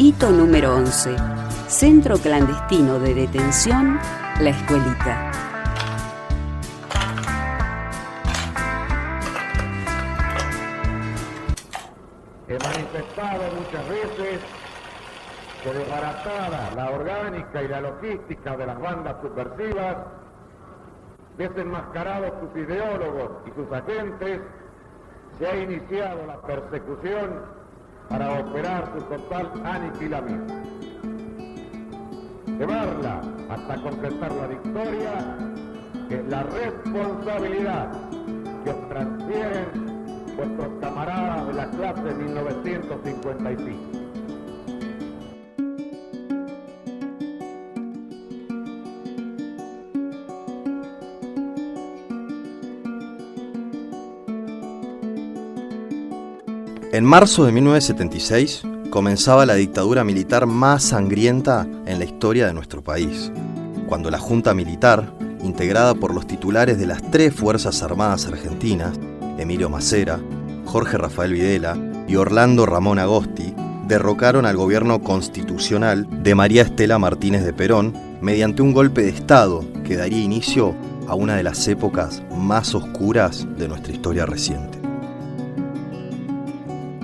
Hito número 11. Centro clandestino de detención, La Escuelita. He manifestado muchas veces que desbaratada la orgánica y la logística de las bandas subversivas, desenmascarados sus ideólogos y sus agentes, se ha iniciado la persecución para operar su total aniquilamiento. Llevarla hasta concretar la victoria es la responsabilidad que os transfieren vuestros camaradas de la clase 1955. En marzo de 1976 comenzaba la dictadura militar más sangrienta en la historia de nuestro país, cuando la Junta Militar, integrada por los titulares de las 3 Fuerzas Armadas argentinas, Emilio Macera, Jorge Rafael Videla y Orlando Ramón Agosti, derrocaron al gobierno constitucional de María Estela Martínez de Perón mediante un golpe de Estado que daría inicio a una de las épocas más oscuras de nuestra historia reciente.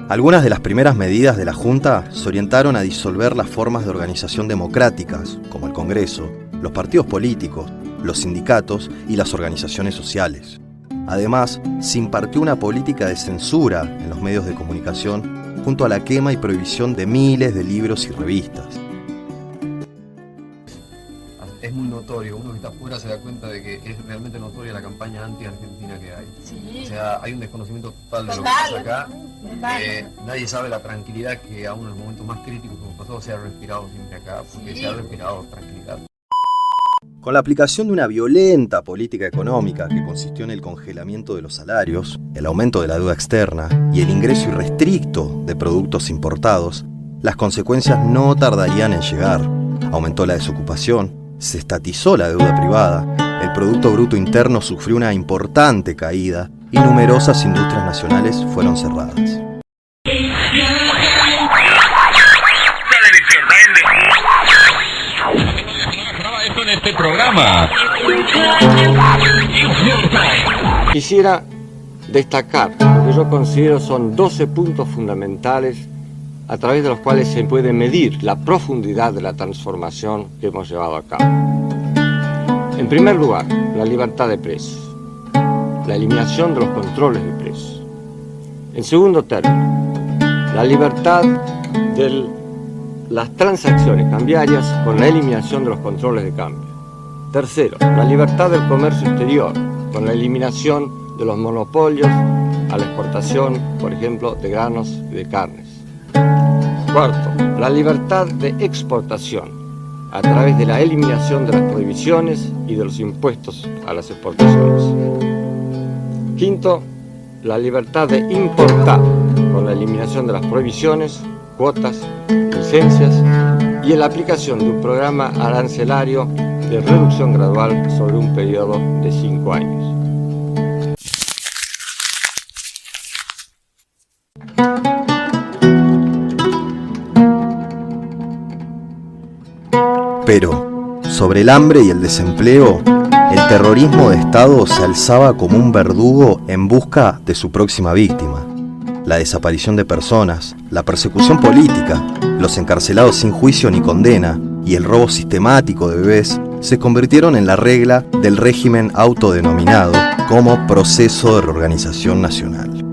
Algunas de las primeras medidas de la Junta se orientaron a disolver las formas de organización democráticas, como el Congreso, los partidos políticos, los sindicatos y las organizaciones sociales. Además, se impartió una política de censura en los medios de comunicación, junto a la quema y prohibición de miles de libros y revistas. Es muy notorio, uno que está afuera se da cuenta de que es realmente notoria la campaña anti-argentina que hay. Sí. O sea, hay un desconocimiento total de lo que pasa acá. Nadie sabe la tranquilidad que aún en los momentos más críticos como pasó se ha respirado siempre acá, porque se ha respirado tranquilidad. Con la aplicación de una violenta política económica que consistió en el congelamiento de los salarios, el aumento de la deuda externa y el ingreso irrestricto de productos importados, las consecuencias no tardarían en llegar. Aumentó la desocupación, se estatizó la deuda privada, el Producto Bruto Interno sufrió una importante caída y numerosas industrias nacionales fueron cerradas. En este programa quisiera destacar lo que yo considero son 12 puntos fundamentales a través de los cuales se puede medir la profundidad de la transformación que hemos llevado a cabo. En primer lugar, la libertad de precios, la eliminación de los controles de precios. En segundo término, la libertad de las transacciones cambiarias con la eliminación de los controles de cambio. Tercero, la libertad del comercio exterior, con la eliminación de los monopolios a la exportación, por ejemplo, de granos y de carnes. Cuarto, la libertad de exportación, a través de la eliminación de las prohibiciones y de los impuestos a las exportaciones. Quinto, la libertad de importar, con la eliminación de las prohibiciones, cuotas, licencias y en la aplicación de un programa arancelario de reducción gradual sobre un periodo de 5 años. Pero, sobre el hambre y el desempleo, el terrorismo de Estado se alzaba como un verdugo en busca de su próxima víctima. La desaparición de personas, la persecución política, los encarcelados sin juicio ni condena y el robo sistemático de bebés se convirtieron en la regla del régimen autodenominado como Proceso de Reorganización Nacional.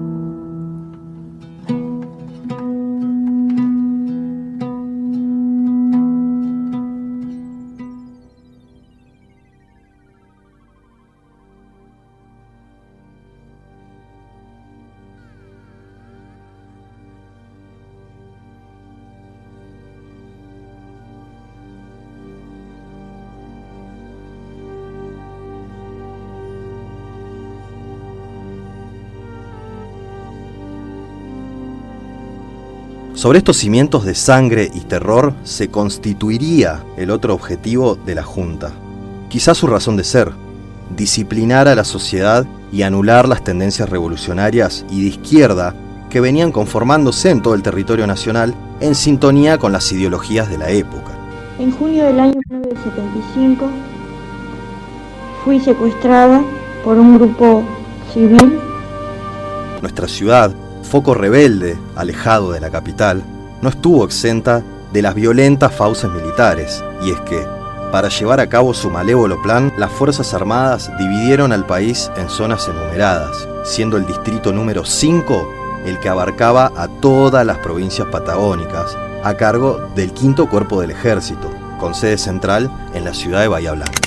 Sobre estos cimientos de sangre y terror se constituiría el otro objetivo de la Junta. Quizás su razón de ser, disciplinar a la sociedad y anular las tendencias revolucionarias y de izquierda que venían conformándose en todo el territorio nacional en sintonía con las ideologías de la época. En junio del año 1975 fui secuestrada por un grupo civil. Nuestra ciudad, foco rebelde, alejado de la capital, no estuvo exenta de las violentas fauces militares, y es que, para llevar a cabo su malévolo plan, las Fuerzas Armadas dividieron al país en zonas enumeradas, siendo el distrito número 5 el que abarcaba a todas las provincias patagónicas, a cargo del 5º Cuerpo del Ejército, con sede central en la ciudad de Bahía Blanca.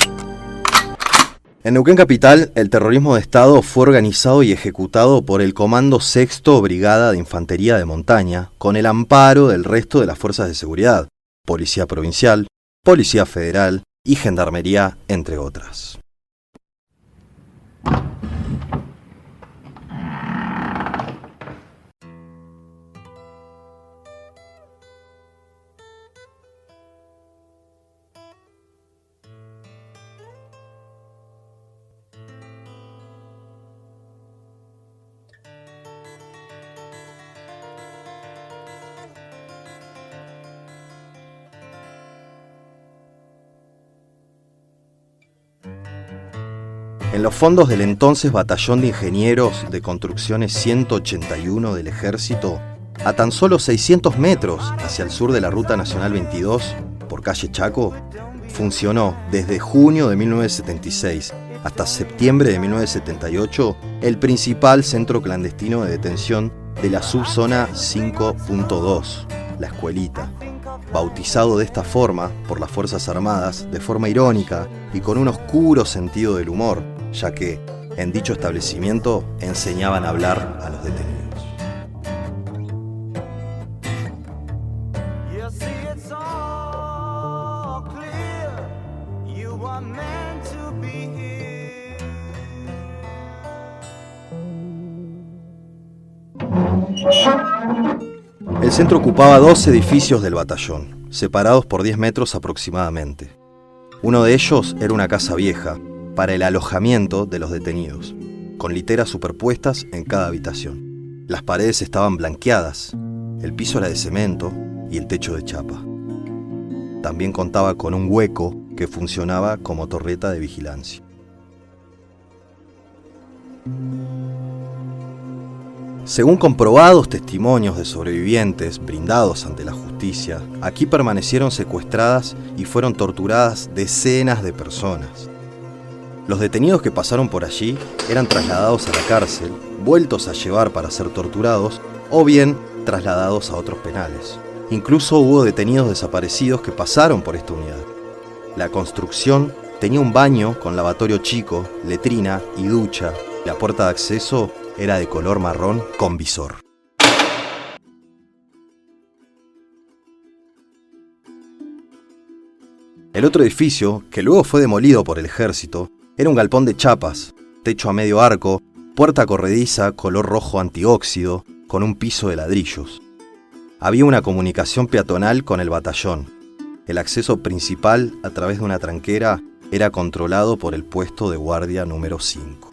En Neuquén Capital, el terrorismo de Estado fue organizado y ejecutado por el Comando 6º Brigada de Infantería de Montaña, con el amparo del resto de las fuerzas de seguridad, Policía Provincial, Policía Federal y Gendarmería, entre otras. En los fondos del entonces Batallón de Ingenieros de Construcciones 181 del Ejército, a tan solo 600 metros hacia el sur de la Ruta Nacional 22, por calle Chaco, funcionó desde junio de 1976 hasta septiembre de 1978 el principal centro clandestino de detención de la subzona 5.2, La Escuelita, bautizado de esta forma por las Fuerzas Armadas de forma irónica y con un oscuro sentido del humor, ya que en dicho establecimiento enseñaban a hablar a los detenidos. El centro ocupaba 2 edificios del batallón, separados por 10 metros aproximadamente. Uno de ellos era una casa vieja, para el alojamiento de los detenidos, con literas superpuestas en cada habitación. Las paredes estaban blanqueadas, el piso era de cemento y el techo de chapa. También contaba con un hueco que funcionaba como torreta de vigilancia. Según comprobados testimonios de sobrevivientes brindados ante la justicia, aquí permanecieron secuestradas y fueron torturadas decenas de personas. Los detenidos que pasaron por allí eran trasladados a la cárcel, vueltos a llevar para ser torturados o bien trasladados a otros penales. Incluso hubo detenidos desaparecidos que pasaron por esta unidad. La construcción tenía un baño con lavatorio chico, letrina y ducha. La puerta de acceso era de color marrón con visor. El otro edificio, que luego fue demolido por el ejército, era un galpón de chapas, techo a medio arco, puerta corrediza color rojo antióxido, con un piso de ladrillos. Había una comunicación peatonal con el batallón. El acceso principal, a través de una tranquera, era controlado por el puesto de guardia número 5.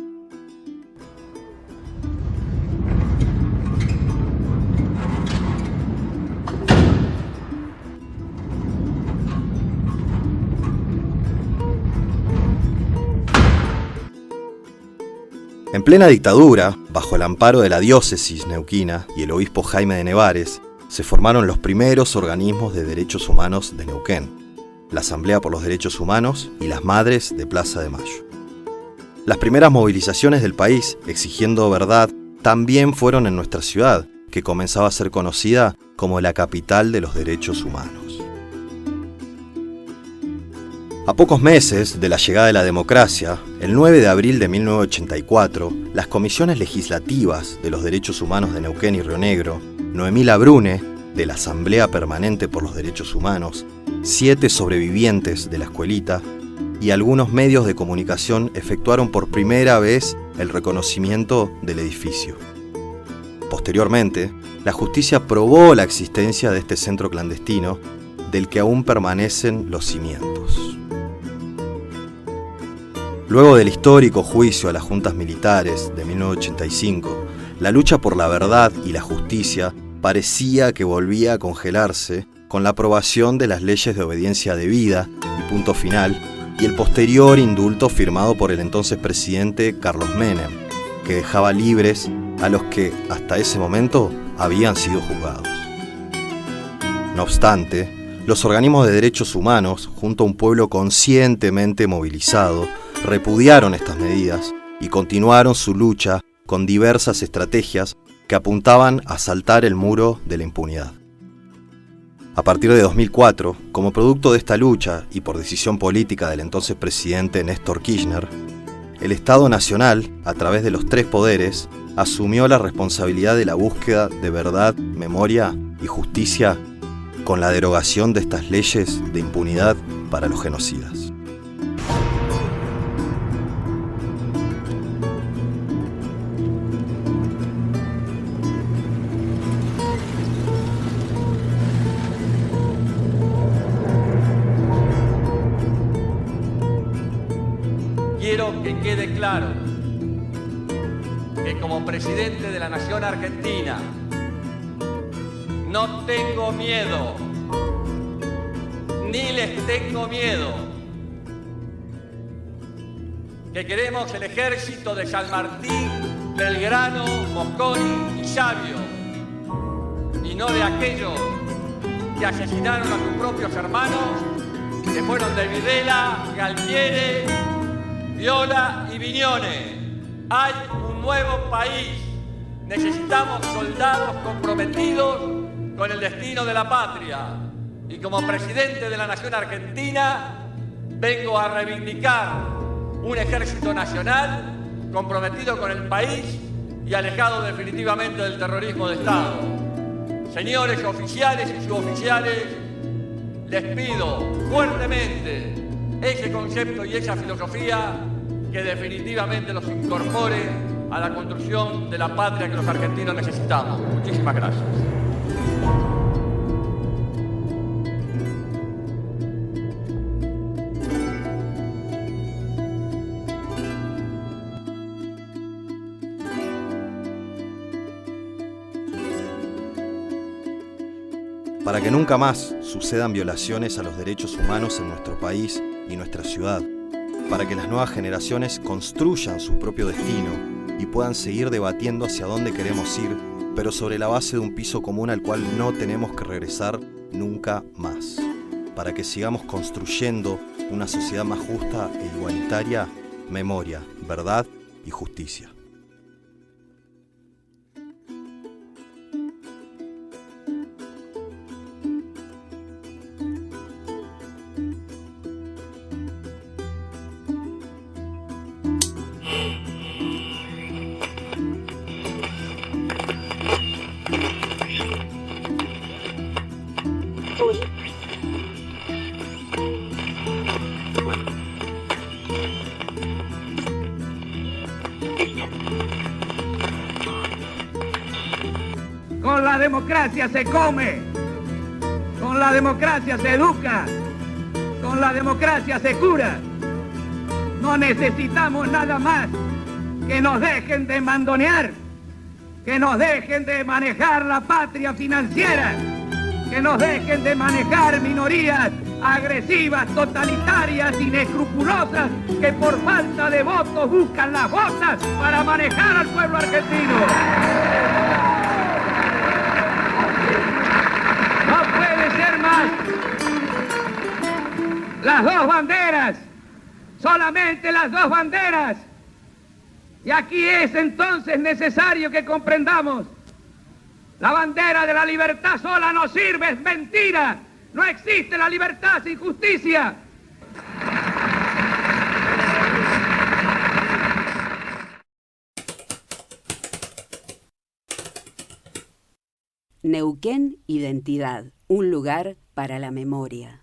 En plena dictadura, bajo el amparo de la diócesis neuquina y el obispo Jaime de Nevares, se formaron los primeros organismos de derechos humanos de Neuquén, la Asamblea por los Derechos Humanos y las Madres de Plaza de Mayo. Las primeras movilizaciones del país exigiendo verdad también fueron en nuestra ciudad, que comenzaba a ser conocida como la capital de los derechos humanos. A pocos meses de la llegada de la democracia, el 9 de abril de 1984, las comisiones legislativas de los derechos humanos de Neuquén y Río Negro, Noemí Labrune, de la Asamblea Permanente por los Derechos Humanos, 7 sobrevivientes de la escuelita y algunos medios de comunicación efectuaron por primera vez el reconocimiento del edificio. Posteriormente, la justicia probó la existencia de este centro clandestino, del que aún permanecen los cimientos. Luego del histórico juicio a las juntas militares de 1985, La lucha por la verdad y la justicia parecía que volvía a congelarse con la aprobación de las leyes de obediencia debida y punto final, y el posterior indulto firmado por el entonces presidente Carlos Menem, que dejaba libres a los que hasta ese momento habían sido juzgados. No obstante, los organismos de derechos humanos, junto a un pueblo conscientemente movilizado, repudiaron estas medidas y continuaron su lucha con diversas estrategias que apuntaban a saltar el muro de la impunidad. A partir de 2004, como producto de esta lucha y por decisión política del entonces presidente Néstor Kirchner, el Estado Nacional, a través de los tres poderes, asumió la responsabilidad de la búsqueda de verdad, memoria y justicia con la derogación de estas leyes de impunidad para los genocidas. Quiero que quede claro que como presidente de la Nación Argentina no tengo miedo, ni les tengo miedo, que queremos el ejército de San Martín, Belgrano, Mosconi y Sabio, y no de aquellos que asesinaron a sus propios hermanos, que fueron de Videla, Galtieri, Viola y Viñones. Hay un nuevo país. Necesitamos soldados comprometidos con el destino de la patria. Y como presidente de la Nación Argentina, vengo a reivindicar un ejército nacional comprometido con el país y alejado definitivamente del terrorismo de Estado. Señores oficiales y suboficiales, les pido fuertemente ese concepto y esa filosofía que definitivamente los incorpore a la construcción de la patria que los argentinos necesitamos. Muchísimas gracias. Para que nunca más sucedan violaciones a los derechos humanos en nuestro país y nuestra ciudad, para que las nuevas generaciones construyan su propio destino y puedan seguir debatiendo hacia dónde queremos ir, pero sobre la base de un piso común al cual no tenemos que regresar nunca más. Para que sigamos construyendo una sociedad más justa e igualitaria, memoria, verdad y justicia. Con la democracia se come, con la democracia se educa, con la democracia se cura. No necesitamos nada más que nos dejen de mandonear, que nos dejen de manejar la patria financiera, que nos dejen de manejar minorías agresivas, totalitarias, inescrupulosas, que por falta de votos buscan las botas para manejar al pueblo argentino. No puede ser más. Las dos banderas, solamente las dos banderas. Y aquí es entonces necesario que comprendamos: la bandera de la libertad sola no sirve, es mentira. No existe la libertad sin justicia. Neuquén Identidad, un lugar para la memoria.